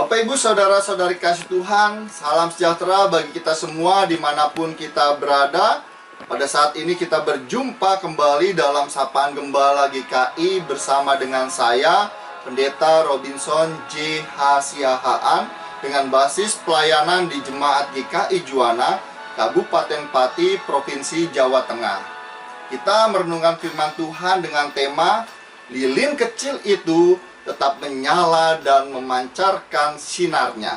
Bapak Ibu Saudara-saudari kasih Tuhan, salam sejahtera bagi kita semua dimanapun kita berada. Pada saat ini kita berjumpa kembali dalam Sapaan Gembala GKI bersama dengan saya, Pendeta Robinson J. H. Siahaan, dengan basis pelayanan di Jemaat GKI Juwana, Kabupaten Pati, Provinsi Jawa Tengah. Kita merenungkan firman Tuhan dengan tema Lilin kecil itu tetap menyala dan memancarkan sinarnya.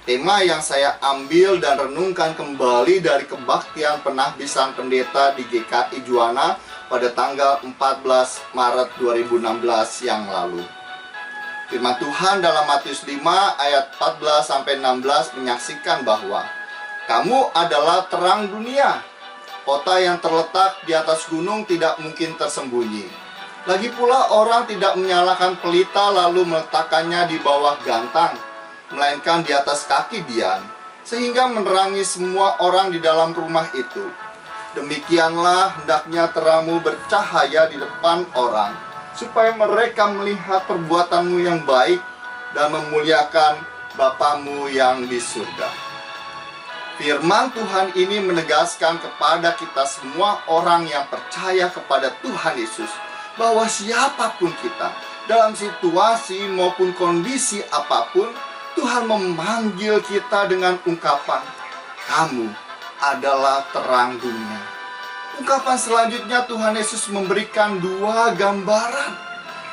Tema yang saya ambil dan renungkan kembali dari kebaktian penahbisan pendeta di GKI Juwana pada tanggal 14 Maret 2016 yang lalu. Firman Tuhan dalam Matius 5 ayat 14-16 menyaksikan bahwa kamu adalah terang dunia. Kota yang terletak di atas gunung tidak mungkin tersembunyi. Lagi pula orang tidak menyalakan pelita lalu meletakkannya di bawah gantang, melainkan di atas kaki dian, sehingga menerangi semua orang di dalam rumah itu. Demikianlah hendaknya terangmu bercahaya di depan orang, supaya mereka melihat perbuatanmu yang baik dan memuliakan Bapamu yang di surga. Firman Tuhan ini menegaskan kepada kita semua orang yang percaya kepada Tuhan Yesus, bahwa siapapun kita, dalam situasi maupun kondisi apapun, Tuhan memanggil kita dengan ungkapan, kamu adalah terang dunia. Ungkapan selanjutnya Tuhan Yesus memberikan dua gambaran.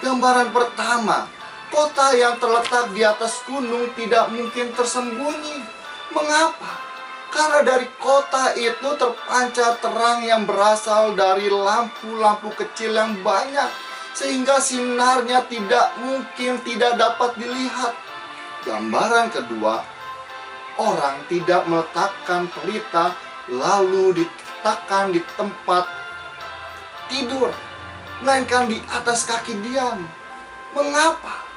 Gambaran pertama, kota yang terletak di atas gunung tidak mungkin tersembunyi. Mengapa? Karena dari kota itu terpancar terang yang berasal dari lampu-lampu kecil yang banyak, sehingga sinarnya tidak mungkin tidak dapat dilihat. Gambaran kedua, orang tidak meletakkan pelita lalu diletakkan di tempat tidur, melainkan di atas kaki diam. Mengapa?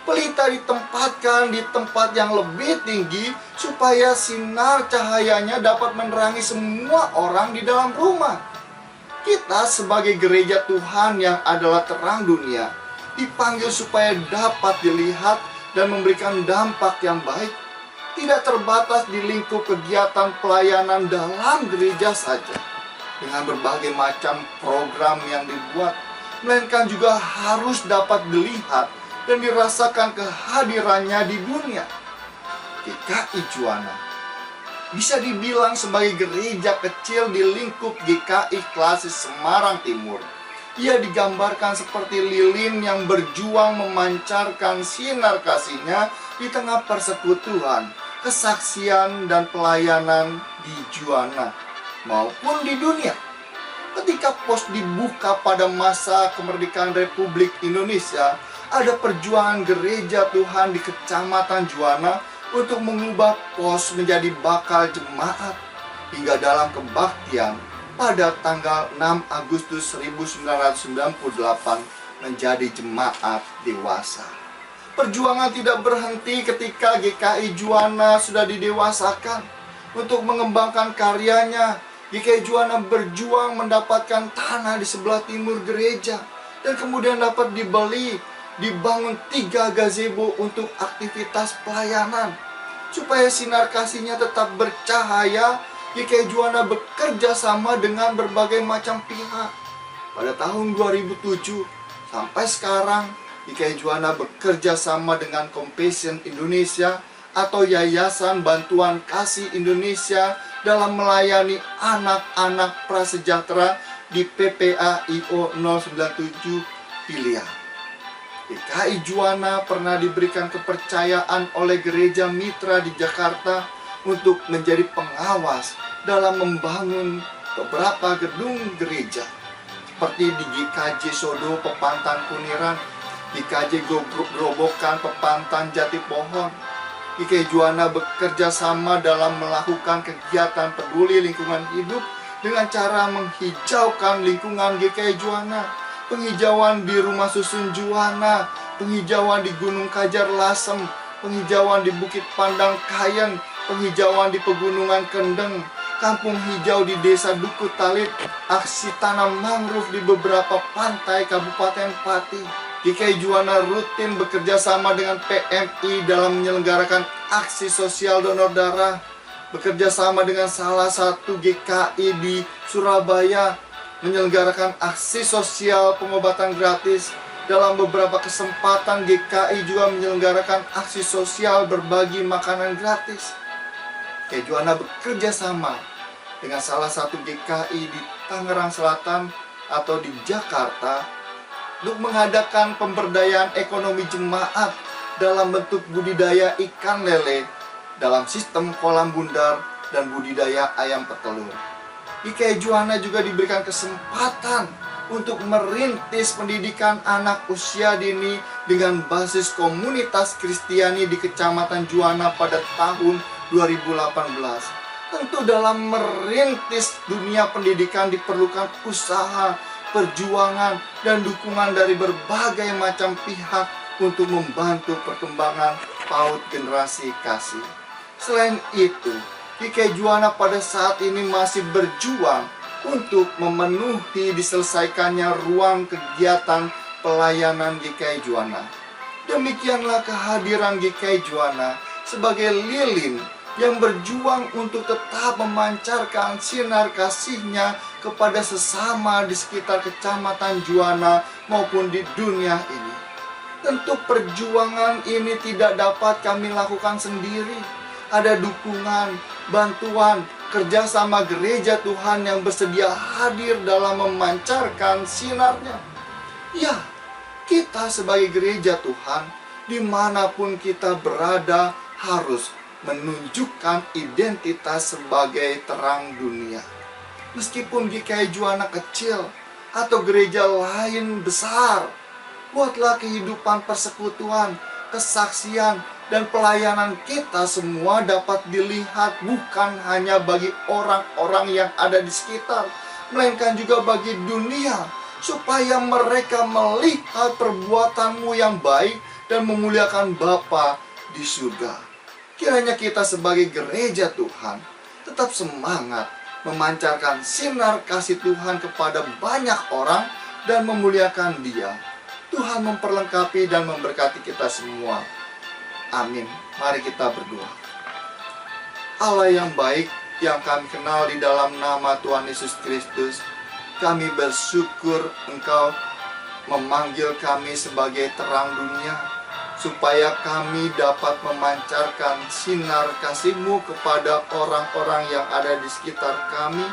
Pelita ditempatkan di tempat yang lebih tinggi supaya sinar cahayanya dapat menerangi semua orang di dalam rumah. Kita sebagai gereja Tuhan yang adalah terang dunia dipanggil supaya dapat dilihat dan memberikan dampak yang baik, tidak terbatas di lingkup kegiatan pelayanan dalam gereja saja dengan berbagai macam program yang dibuat, melainkan juga harus dapat dilihat dan dirasakan kehadirannya di dunia. GKI Juwana bisa dibilang sebagai gereja kecil di lingkup GKI Klasis Semarang Timur. Ia digambarkan seperti lilin yang berjuang memancarkan sinar kasihnya di tengah persekutuan, kesaksian, dan pelayanan di Juwana maupun di dunia. Ketika pos dibuka pada masa kemerdekaan Republik Indonesia, ada perjuangan gereja Tuhan di Kecamatan Juwana untuk mengubah pos menjadi bakal jemaat, hingga dalam kebaktian pada tanggal 6 Agustus 1998 menjadi jemaat dewasa. Perjuangan tidak berhenti ketika GKI Juwana sudah didewasakan. Untuk mengembangkan karyanya, GKI Juwana berjuang mendapatkan tanah di sebelah timur gereja, dan kemudian dapat dibangun 3 gazebo untuk aktivitas pelayanan. Supaya sinar kasihnya tetap bercahaya, GKI Juwana bekerja sama dengan berbagai macam pihak. Pada tahun 2007 sampai sekarang, GKI Juwana bekerja sama dengan Compassion Indonesia atau Yayasan Bantuan Kasih Indonesia dalam melayani anak-anak prasejahtera di PPA IO 097 Pilihan. GKI Juwana pernah diberikan kepercayaan oleh gereja mitra di Jakarta untuk menjadi pengawas dalam membangun beberapa gedung gereja, seperti di GKJ Sodo Pepantan Kuniran, GKJ Grobokan Pepantan Jati Pohon. GKI Juwana bekerja sama dalam melakukan kegiatan peduli lingkungan hidup dengan cara menghijaukan lingkungan GKI Juwana. Penghijauan di Rumah Susun Juwana, penghijauan di Gunung Kajar Lasem, penghijauan di Bukit Pandang Kayen, penghijauan di Pegunungan Kendeng, kampung hijau di Desa Duku Talit, aksi tanam mangrove di beberapa pantai Kabupaten Pati. GKI Juwana rutin bekerja sama dengan PMI dalam menyelenggarakan aksi sosial donor darah, bekerja sama dengan salah satu GKI di Surabaya menyelenggarakan aksi sosial pengobatan gratis. Dalam beberapa kesempatan GKI juga menyelenggarakan aksi sosial berbagi makanan gratis. GKI Juwana bekerja sama dengan salah satu GKI di Tangerang Selatan atau di Jakarta untuk mengadakan pemberdayaan ekonomi jemaat dalam bentuk budidaya ikan lele dalam sistem kolam bundar dan budidaya ayam petelur. GKI Juwana juga diberikan kesempatan untuk merintis pendidikan anak usia dini dengan basis komunitas Kristiani di Kecamatan Juwana pada tahun 2018. Tentu dalam merintis dunia pendidikan diperlukan usaha, perjuangan, dan dukungan dari berbagai macam pihak untuk membantu perkembangan PAUD generasi kasih. Selain itu, GKI Juwana pada saat ini masih berjuang untuk memenuhi diselesaikannya ruang kegiatan pelayanan GKI Juwana. Demikianlah kehadiran GKI Juwana sebagai lilin yang berjuang untuk tetap memancarkan sinar kasihnya kepada sesama di sekitar Kecamatan Juwana maupun di dunia ini. Tentu perjuangan ini tidak dapat kami lakukan sendiri. Ada dukungan, bantuan, kerjasama gereja Tuhan yang bersedia hadir dalam memancarkan sinarnya. Ya, kita sebagai gereja Tuhan, dimanapun kita berada, harus menunjukkan identitas sebagai terang dunia. Meskipun GKI Juwana kecil atau gereja lain besar, buatlah kehidupan persekutuan, kesaksian, dan pelayanan kita semua dapat dilihat bukan hanya bagi orang-orang yang ada di sekitar, melainkan juga bagi dunia, supaya mereka melihat perbuatanmu yang baik dan memuliakan Bapa di surga. Kiranya kita sebagai gereja Tuhan tetap semangat memancarkan sinar kasih Tuhan kepada banyak orang dan memuliakan Dia. Tuhan memperlengkapi dan memberkati kita semua. Amin. Mari kita berdoa. Allah yang baik, yang kami kenal di dalam nama Tuhan Yesus Kristus, kami bersyukur Engkau memanggil kami sebagai terang dunia, supaya kami dapat memancarkan sinar kasih-Mu kepada orang-orang yang ada di sekitar kami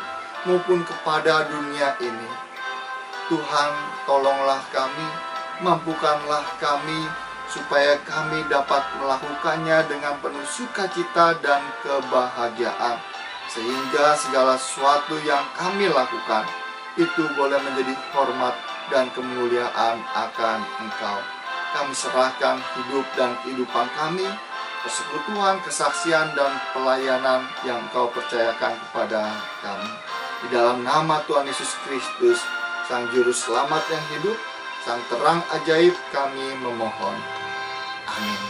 maupun kepada dunia ini. Tuhan, tolonglah kami, mampukanlah kami, supaya kami dapat melakukannya dengan penuh sukacita dan kebahagiaan, sehingga segala sesuatu yang kami lakukan itu boleh menjadi hormat dan kemuliaan akan Engkau. Kami serahkan hidup dan kehidupan kami, persekutuan, kesaksian, dan pelayanan yang Engkau percayakan kepada kami. Di dalam nama Tuhan Yesus Kristus, Sang Juru Selamat yang hidup, Sang terang ajaib, kami memohon. Amin.